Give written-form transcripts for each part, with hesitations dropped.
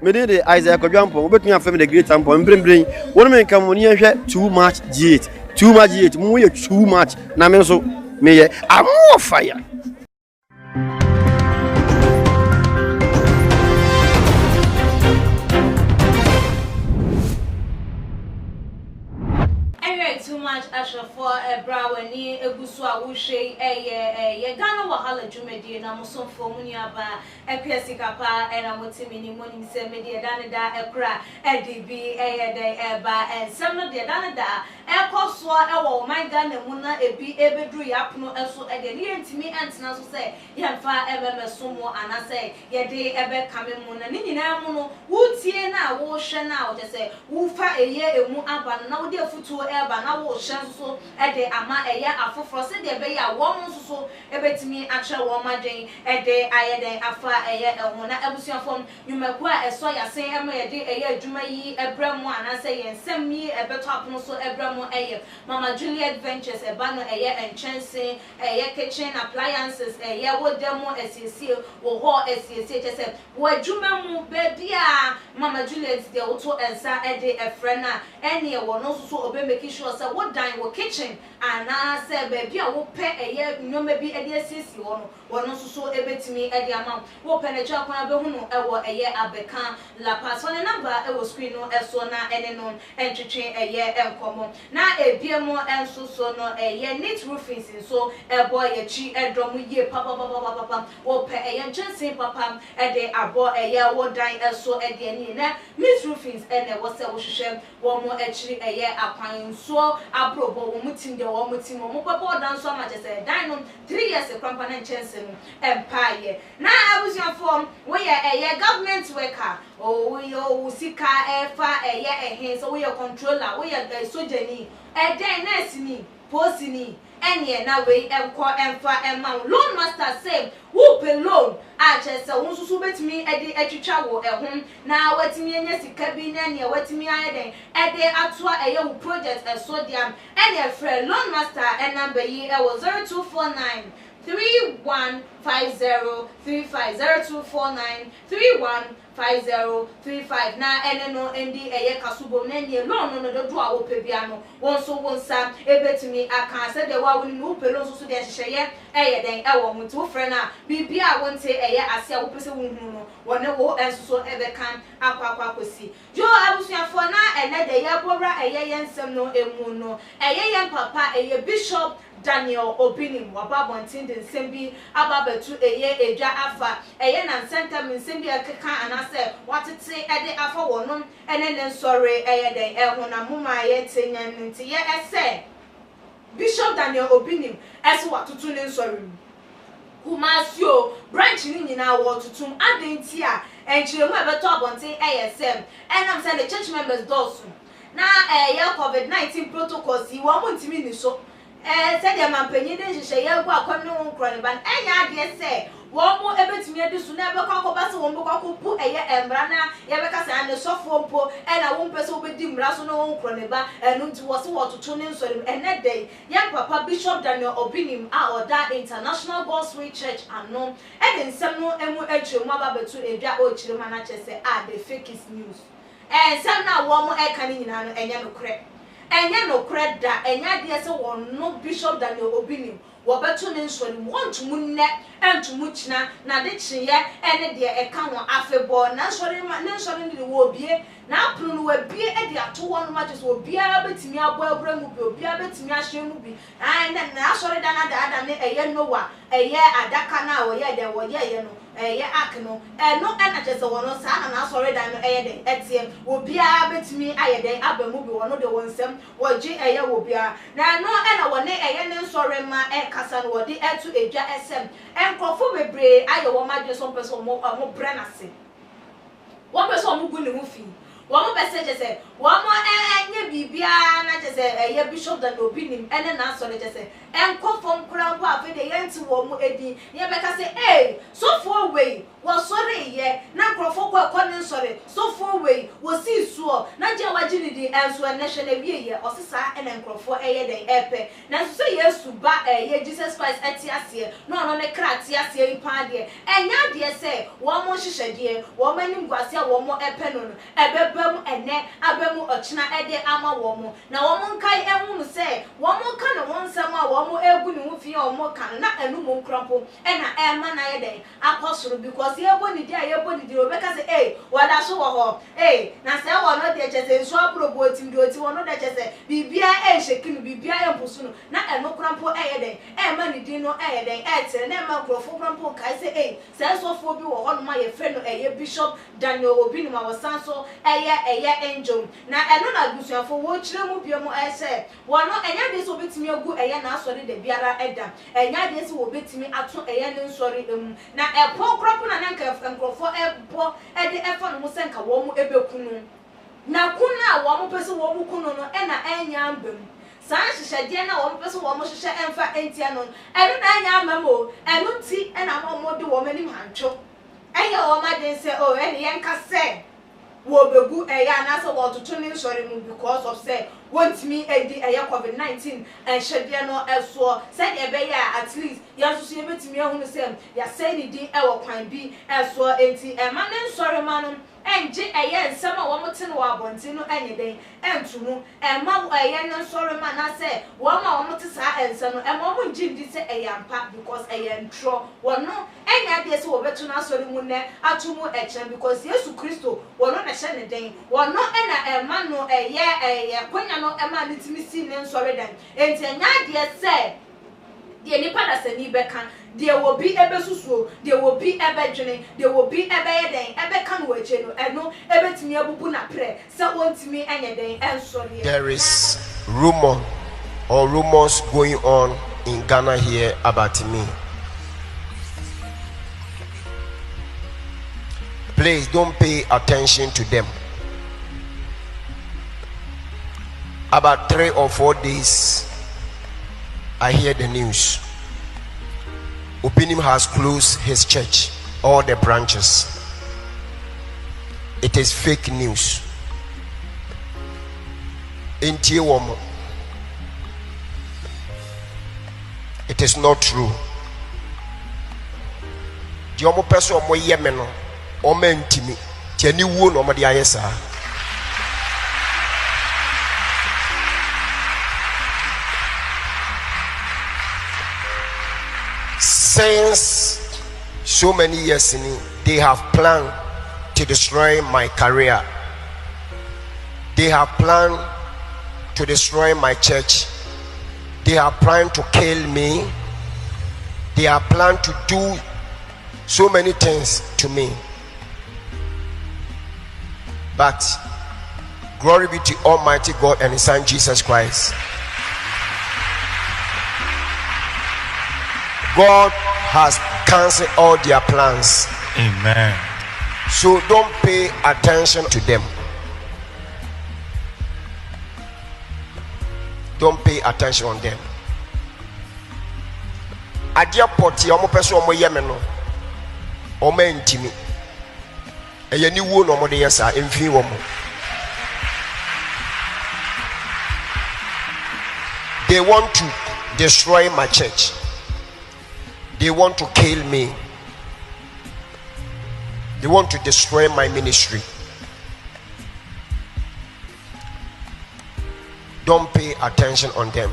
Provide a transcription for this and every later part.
Me de Isaac Odwampo, obetumi afem the great ampo mbrembren. Wonu me nka mo ni ehwe too much G8. Too much G8. Mo ye too much. Na me so me ye am fire. Too much Asha for a Brawani, a Buswa Wushe, a Ghana Wahala Jumedi, and I'm so for Muniaba, a Piasikapa, and I'm with him in the morning, Semedia Danada, a cra, a DB, a day, and some of the Danada, a Coswa, a my gun, and Muna, a be able to yapno, and so again to me, and now say, Yanfa, ever sumo, and I say, Yade, ever coming Muna, Ninamuno, would see now, wash now, just say, Woofa a year, a Muaba, now dear foot to ever. Wo shanso e de ama eya afoforo se de be ya wo mo so e betimi a kire wo madwen e de ayeden afa eya eho na abusuafom nyumaku a eso ya sen e ma ye de eya adwuma yi ebramo ana se ye nsem yi e beto apono so ebramo eye Mama Juliet Ventures e ba no eya enchansen eya kitchen appliances eya wo demo esiesie wo ho esiesie chese wo adwuma mu be bia Mama Juliet de wo to ensa e de efrena ene wo no so obe make sure what dine wo kitchen and I say baby I will pay a year no maybe a dear sissy one so ebetimi e de amount wo penetra kwan be hunu e wo a year abeka la pass on number e wo screen no e so na ene no entwetwe a year enkomo na ebiemo enso so no a year neat roofing so e boy e chi e drum ye papa wo pay a year chense papa e de abo a year wo dine e so e de ni na neat roofing e ne wo se wo hwehwe wo mo e chiri a year akwan so abrobo wo mutim de wo mutim wo papa dan so ma say dan 3 years e kwampa na chense no empire na abusian form we ye government worker o we sika efa ehe so we controller we sojani den nurse ni post ni ene na we enko emfa emma loan master say who pay loan a chese won susu betimi ede atwitwa wo ehun na watimi enya sika bi na ne watimi ayeden ede atoa wo project esodiam ene free loan master and number yi e wo 0249 315035 na ene no endi eye kasubo na ne loan no do a wo pebia no won so won sam ebetumi aka se de wa woni no pelo so de hyehye eye den e wo mutu frɛ na bibia wonte eye ase a wo pese wo hu no wone wo enso so ebe kan akwa kosi jo abusuafo na ene de ye bobra eye yensem no emu no eye yen papa eye Bishop Daniel Obinim wababontin de nsembi ababetu eye edwa afa eye na center nsembi akeka anase watete ede afa wonom ene ne nsore eye den ehuna muma ye tenya nti ye ese Bishop Daniel Obinim ese watutu ne nsore Kumasio branch ni nyina wo tutum adenti a enchiremu ebeto abontin eye sem enam say the church members dosu na ye COVID-19 protocols yi wo muntimi ni so said the man penny then she ya go akonu nkro ban enya ade se wo mo ebetimi ade su na be kwakoba se wo mo kwakopu eye embra na ye be ka se ane sofo mpo e na wo mpese wo be di mra so no nkro ne ba enu nti wo se wo toto ne nsori ene dey ya papa Bishop Daniel Obinim a oda International Gospel Church ano e de nsem no emu atwemu ababetu edwa o chirema na chese the fake is news nsem na wo mo e kan nyina no enye no kre enya no kreda enya de se won no Bishop Daniel Obinim wo beto ne nsori wontumu nne entumu kina na de chiye ene de e ka ho afebo na nsori ne wo bie na apunu no wabie e de ato won ma just wo bia betimi abo abura mu bi obia betimi ahye mu bi na asori da na da ne eye Noah eye adaka na wo ye de wo ye no eye akno no na chese wono sa na asori da no eye de etie wo bia betimi ayede abamu bi wono de wonsem woji eye wo bia na no na wone eye ne nsori ma kasa no wodi etu edwa SM enkrofo bebre aye wo madwe so person mo brenase wo person mo gu ne ho fi wo mo message say wo mo enye bibia na chese eye Bishop Daniel Obinim ene na asori chese enko fom kura mpo afi de yenti wo mu edi ye beka say eh so for way wo sori ye na nkrofo kwa ne sori so for way wo si suo na je waji ni di enso na hwe na wie ye osesa ene nkrofo eye den epe na so Yesu ba ye Jesus Christ atiase no no ne kra atiase ipa de enya de se wo mo hyehyede wo manim gwase wo mo epe no ebebam ene abamu ochina ede ama wo mo na wo mo nkai ehunu se wo mo ka no wonsam a wo mo egu ni wo fie wo mo ka na enu mo nkrompo ena ema na ye den akosoro because ye boni dia ye boni di obeka se wada so wo ho na se wo no de chese nso abrobo tim de oti wo no de chese bibia shekinu bibia empusu no na eno krampo ye den ema ni di no ye den tere na ema krofo krampo kai se se so fo bi wo ho no ma ye fe no ye Bishop Daniel Obi ni ma wasanso eye angel na eno na gusuafo wo kire mu bia mu se wo no enya de so betimi agu na asori de biara eda enya de se wo betimi ato ne nsori na epo kropo na nka nkrofo ebo de efo no musenka wo mu ebekunu na kuna wo mu pese wo mu kunu no na enya ambem san hyehyede na wo mu pese wo mu hyehyɛ emfa entia no eno na enya amamo eno ti na mo de wo manim hantwo eye wo ma den se ene yenka se wo begu na so wo tutu ni nsori mu because of say want me edi COVID-19 hyehyede no eso said e be ya at least ya so ye betimi ehunu se ya say ni din wo kwan bi eso enti ma ne nsori ma no enje nsema wo mote no abonti no enye den entumu ma ne nsori ma na se wo ma wo mote sa ense no ma wo nji ndi se ampa because ntro wo no enya de se wo betu na sori mu ne atumu echen because Yesu Kristo wo no na hye ne den wo no ma no konya no ma ne timisi ne nsori dan enti enya de se de nipa da se ni beka de wo bi ebesusuo de wo bi ebedwene de wo bi ebeyeden ebeka no wache no eno ebetimi abubu na pre se wontimi enye den ensori. There is rumors going on in Ghana here about me. Please don't pay attention to them. About 3 or 4 days I hear the news. Opinim has closed his church, all the branches. It is fake news. It is not true. The omo person omo yeme no, omo ntimi. Ti ani wo no omo de ayesa. Since so many years they have planned to destroy my career. They have planned to destroy my church. They have planned to kill me. They have planned to do so many things to me. But glory be to Almighty God and His Son Jesus Christ. God has cancelled all their plans. Amen. So don't pay attention to them. Don't pay attention on them. Adia poti omo peso omo yeme no. Omo ntimi. Eye ni wo no omo de yesa emfi wo mo. They want to destroy my church. They want to kill me. They want to destroy my ministry. Don't pay attention on them.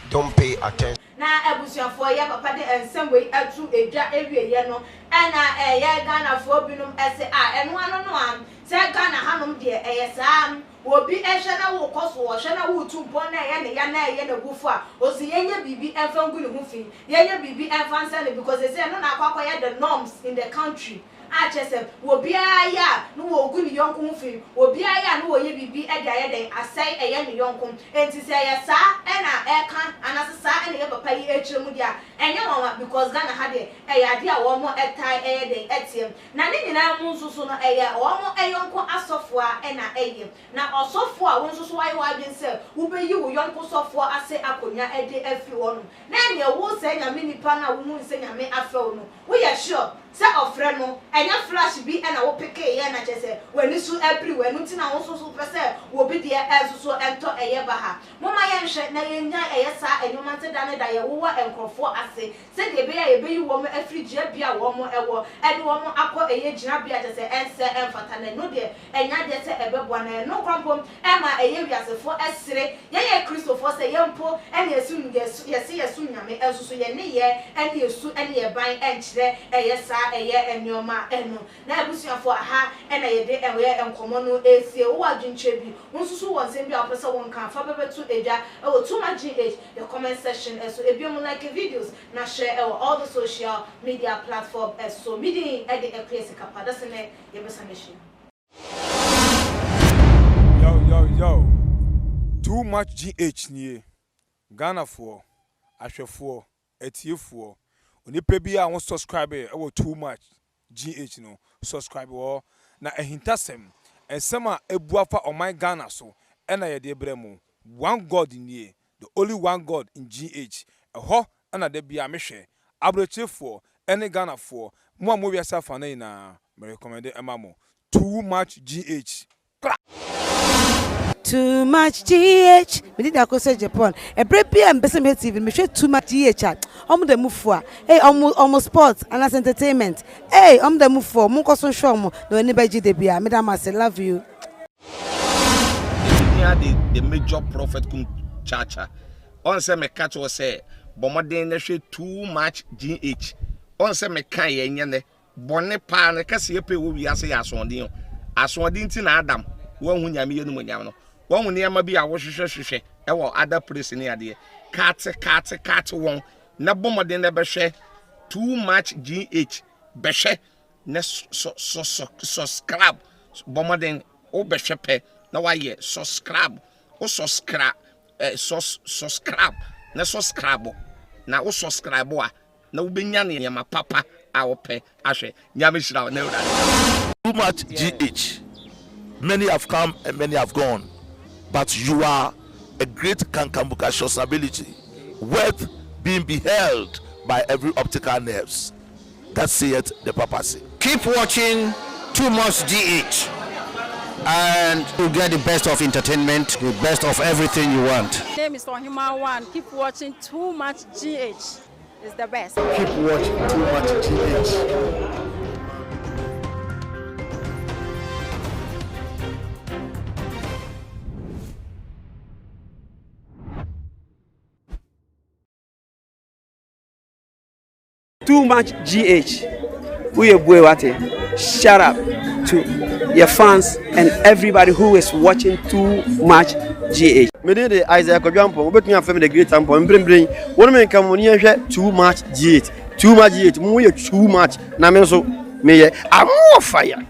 Don't pay attention. Na ebusuafo ya papa de ensem we atu edwa ewie no na ya Ghana fo binum ese eno ano no am se Ghana hanom de sam obi ehwe na wo koso wo hwe na wo tumpo na ya na gufu a osi yenye bibi enfa ngu ne hu fi yenye bibi enfa nsane because they say no na akwa ya the norms in the country a chese wo bia ya no wo gu ni yonko ho fi wo bia ya no wo ye bibi e da ye den asai eye ni yonko enti se ye sa e na e kan anase sa e na ye papa yi e chire mu dia enye won because Ghana ha de e ya de a wo mo etai eye den etiem na ni nyina mu nsusu no eye wo mo eyonko asofo a e na eye na osofo a wo nsusu wa ye wa dwen se wo be yi wo yonko sofo ase akonya e de afi wonu na ne wo se nyame nipa na wo mu se nyame afa wonu wo ye sure se ofre no enya flash bi e na wo peke ye na chese wani su every wanu ti na wo so pese wo bi de so ento eye ba ha moma ye nhwe na ye nya eye sa enyoma nte da ne da ye wo enkrofo ase se de be ya ye be yi wo mo afrigye bia wo mo ewo e de wo mo akọ eye gina bia chese ense emfata na no de enya de se ebebo na no krompom e ma eye wiasefo esere ye Christopher se ye mpo e na yesu yesu nyame enso ye ne ye e ne yesu e ne ye ban enkyere eye sa eye enyoma enu na ebusuafo aha e na ye de eye enkomo no esie wo adwinche bi nsusu won sem bi apesa won kan fa bebetu eja e wo too much GH the comment section so ebiom like videos na share all the social media platform so meeting e de ekwesi kapa da sene ye besa meshi yo too much GH nie Ghana for ahwefo etiefo onipa bi a won subscribe e wo too much GH no subscribe wo na ehintasem ensema ebuafa on my Ghana so ena ye de bremu one God nie the only one God in GH eho ana de bia mehwe abrechefo ene Ghana for mo wiasa fa na me recommend emamo too much GH too much GH. We did that say Japan. A break and Besame TV. Me share too much GH. The move for. Hey, almost sports and as entertainment. Hey, the move for. Munko so show mo. No anybody de bia. Madam, I say love you. The major prophet kun chacha. On say me catch was say. Bomoden na share too much GH. On say me kan ye nyane. Bonne pa na kase ye pe wo wi ase ya asondin. Asondin ti na Adam. Wo hu nyame ye no mo nyam no. One when you be a wash, other place in the idea. Cat one. Na bomber than never share too much GH. Beshe, so scrap. Bomber than Obeshepe. Now I hear so scrap. Also scrap. So scrap. Na so scrabble. Now also scrabble. No binyani my papa. Our pay. Ashe. Yamishra. No. Too much GH. Many have come and many have gone. But you are a great Kankambuka ability, worth being beheld by every optical nerves. That saith the papacy. Keep watching Too Much GH, and you'll get the best of entertainment, the best of everything you want. My name is Ohima One. Keep watching Too Much GH. It's the best. Keep watching Too Much GH. Too much GH. We shout out to your fans and everybody who is watching Too Much GH. Me dey the Isaiah Kodwampo, we betun afem the great tampo mbrenbren. Wonu me kan woni hwe Too Much GH. Too much GH. Mu ye too much na me so me ye amo fire.